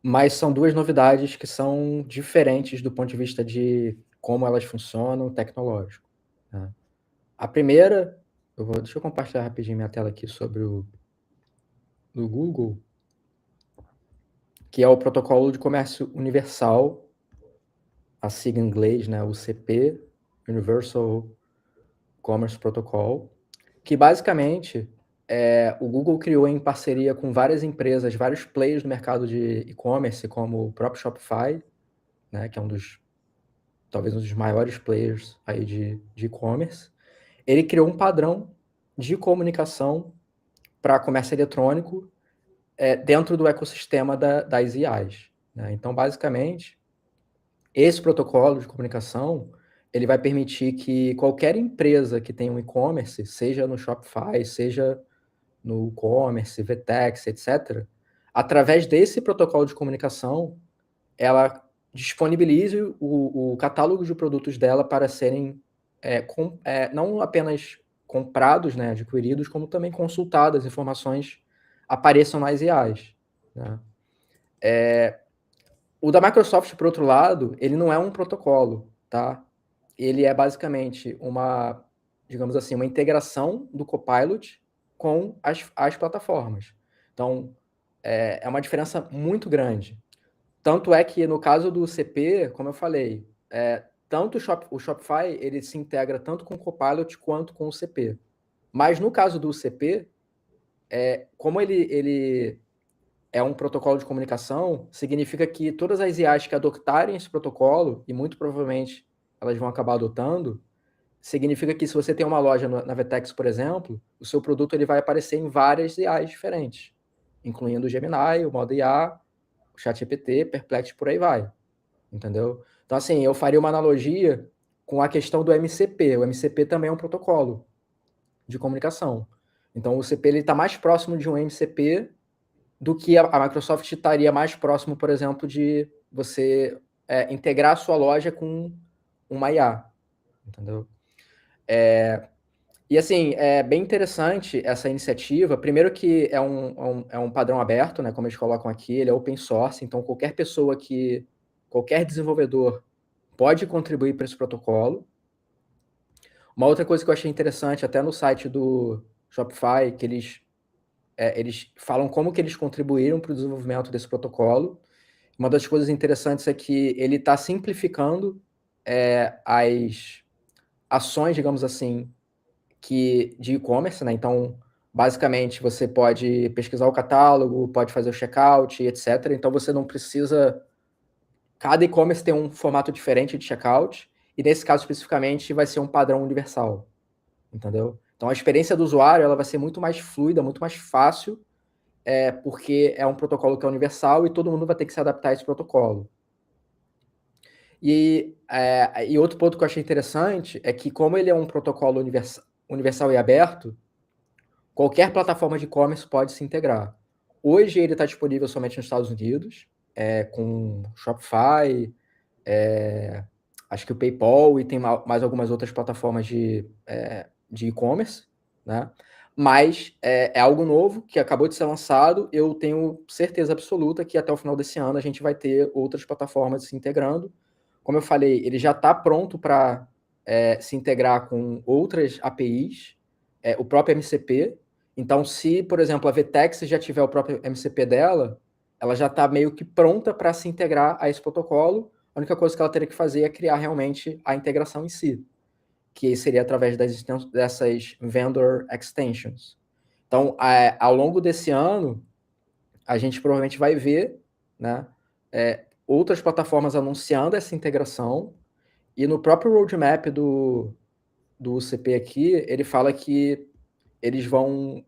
mas são duas novidades que são diferentes do ponto de vista de como elas funcionam tecnológico, né? A primeira, deixa eu compartilhar rapidinho minha tela aqui sobre o do Google, que é o Protocolo de Comércio Universal, a sigla em inglês, né, UCP, Universal Commerce Protocol, que basicamente o Google criou em parceria com várias empresas, vários players do mercado de e-commerce, como o próprio Shopify, né, que é talvez um dos maiores players aí de e-commerce. Ele criou um padrão de comunicação para comércio eletrônico dentro do ecossistema das IAs, né? Então, basicamente, esse protocolo de comunicação ele vai permitir que qualquer empresa que tenha um e-commerce, seja no Shopify, seja no e-commerce, VTEX, etc., através desse protocolo de comunicação, ela disponibilize o catálogo de produtos dela para serem não apenas comprados, né, adquiridos, como também consultadas, informações apareçam nas IAs, né? O da Microsoft, por outro lado, ele não é um protocolo, tá? Ele é basicamente digamos assim, uma integração do Copilot com as plataformas. Então, é uma diferença muito grande. Tanto é que no caso do CP, como eu falei, tanto o Shopify ele se integra tanto com o Copilot quanto com o CP. Mas no caso do CP, como ele é um protocolo de comunicação, significa que todas as IAs que adotarem esse protocolo, e muito provavelmente elas vão acabar adotando, significa que se você tem uma loja na Vetex, por exemplo, o seu produto ele vai aparecer em várias IAs diferentes, incluindo o Gemini, o Modo IA, o ChatGPT, Perplexity, por aí vai, entendeu? Então, assim, eu faria uma analogia com a questão do MCP. O MCP também é um protocolo de comunicação. Então, o CP está mais próximo de um MCP do que a Microsoft estaria mais próximo, por exemplo, de você integrar a sua loja com uma IA, entendeu? E assim, é bem interessante essa iniciativa. Primeiro que é um padrão aberto, né? Como eles colocam aqui, ele é open source, então qualquer desenvolvedor pode contribuir para esse protocolo. Uma outra coisa que eu achei interessante, até no site do Shopify, que eles falam como que eles contribuíram para o desenvolvimento desse protocolo. Uma das coisas interessantes é que ele está simplificando as ações, digamos assim, de e-commerce, né? Então, basicamente, você pode pesquisar o catálogo, pode fazer o checkout, etc. Então, você não precisa. Cada e-commerce tem um formato diferente de checkout, e nesse caso especificamente vai ser um padrão universal, entendeu? Então, a experiência do usuário ela vai ser muito mais fluida, muito mais fácil, porque é um protocolo que é universal e todo mundo vai ter que se adaptar a esse protocolo. E outro ponto que eu achei interessante é que, como ele é um protocolo universal e aberto, qualquer plataforma de e-commerce pode se integrar. Hoje ele está disponível somente nos Estados Unidos, com Shopify, acho que o PayPal e tem mais algumas outras plataformas de e-commerce, né? Mas é algo novo que acabou de ser lançado. Eu tenho certeza absoluta que até o final desse ano a gente vai ter outras plataformas se integrando. Como eu falei, ele já está pronto para se integrar com outras APIs, o próprio MCP. Então, se, por exemplo, a VTEX já tiver o próprio MCP dela, ela já está meio que pronta para se integrar a esse protocolo. A única coisa que ela teria que fazer é criar realmente a integração em si, que seria através dessas vendor extensions. Então, ao longo desse ano, a gente provavelmente vai ver, né, outras plataformas anunciando essa integração, e no próprio roadmap do UCP aqui, ele fala que eles vão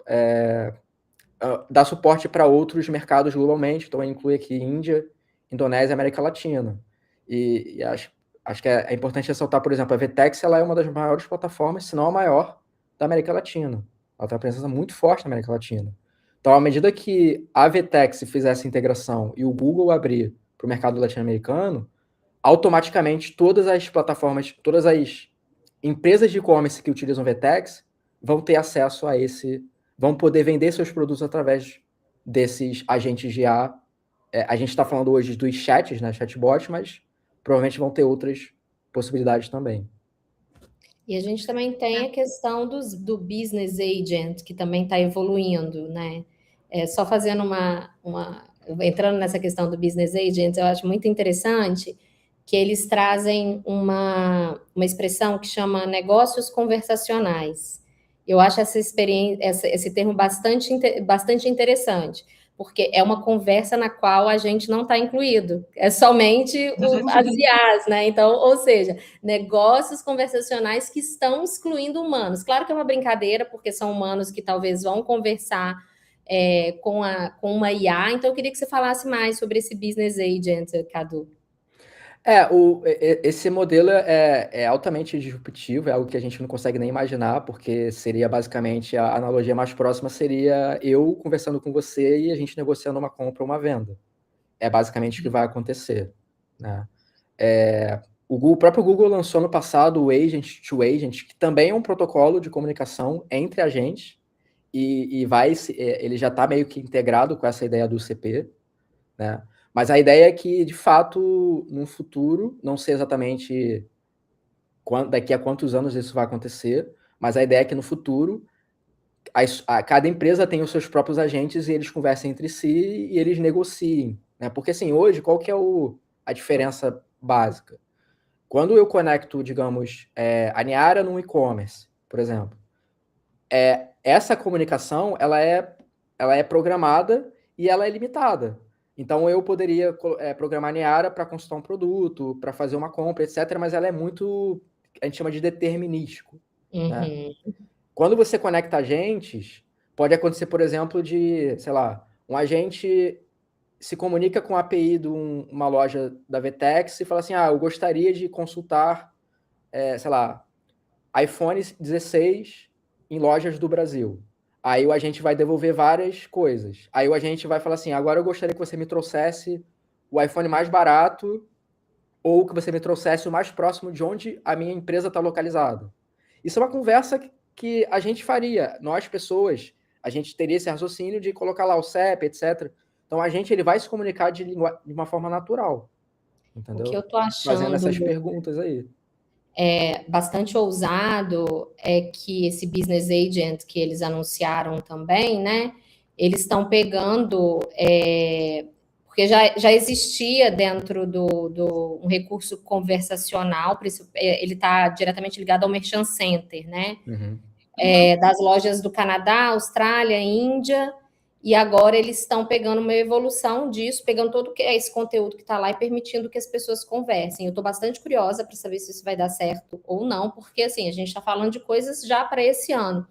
dar suporte para outros mercados globalmente, então inclui aqui Índia, Indonésia e América Latina. E acho que é importante ressaltar, por exemplo, a VTEX ela é uma das maiores plataformas, se não a maior, da América Latina. Ela tem uma presença muito forte na América Latina. Então, à medida que a VTEX fizer essa integração e o Google abrir para o mercado latino-americano, automaticamente todas as plataformas, todas as empresas de e-commerce que utilizam VTEX vão ter acesso a vão poder vender seus produtos através desses agentes de IA a gente está falando hoje dos chats, né, chatbots, mas provavelmente vão ter outras possibilidades também. E a gente também tem a questão do business agent, que também está evoluindo, né? Só fazendo entrando nessa questão do business agent, eu acho muito interessante que eles trazem uma expressão que chama negócios conversacionais. Eu acho essa experiência, esse termo bastante interessante, porque é uma conversa na qual a gente não está incluído, é somente as IAs, né? Então, ou seja, negócios conversacionais que estão excluindo humanos. Claro que é uma brincadeira, porque são humanos que talvez vão conversar com uma IA. Então, eu queria que você falasse mais sobre esse business agent, Cadu. Esse modelo é altamente disruptivo, é algo que a gente não consegue nem imaginar, porque seria basicamente a analogia mais próxima seria eu conversando com você e a gente negociando uma compra ou uma venda. É basicamente o que vai acontecer, né? O próprio Google lançou no passado o Agent to Agent, que também é um protocolo de comunicação entre agentes, e ele já está meio que integrado com essa ideia do CP, né? Mas a ideia é que, de fato, no futuro, não sei exatamente daqui a quantos anos isso vai acontecer, mas a ideia é que no futuro cada empresa tem os seus próprios agentes e eles conversem entre si e eles negociem, né? Porque assim, hoje, qual que é a diferença básica? Quando eu conecto, digamos, a Niara num e-commerce, por exemplo, essa comunicação ela é programada e ela é limitada. Então eu poderia programar a Niara para consultar um produto, para fazer uma compra, etc., mas ela é muito, a gente chama de determinístico, né? Quando você conecta agentes, pode acontecer, por exemplo, sei lá, um agente se comunica com a API de uma loja da Vtex e fala assim, eu gostaria de consultar, sei lá, iPhone 16 em lojas do Brasil. Aí o agente vai devolver várias coisas. Aí o agente vai falar assim, agora eu gostaria que você me trouxesse o iPhone mais barato ou que você me trouxesse o mais próximo de onde a minha empresa está localizada. Isso é uma conversa que a gente faria. Nós, pessoas, a gente teria esse raciocínio de colocar lá o CEP, etc. Então, a gente ele vai se comunicar de uma forma natural. Entendeu? O que eu tô Fazendo achando essas perguntas aí. Bastante ousado é que esse business agent que eles anunciaram também, né? Eles estão pegando, porque já existia dentro do um recurso conversacional, ele está diretamente ligado ao Merchant Center, né? Das lojas do Canadá, Austrália, Índia, e agora eles estão pegando uma evolução disso, pegando todo esse conteúdo que está lá e permitindo que as pessoas conversem. Eu estou bastante curiosa para saber se isso vai dar certo ou não, porque assim, a gente está falando de coisas já para esse ano.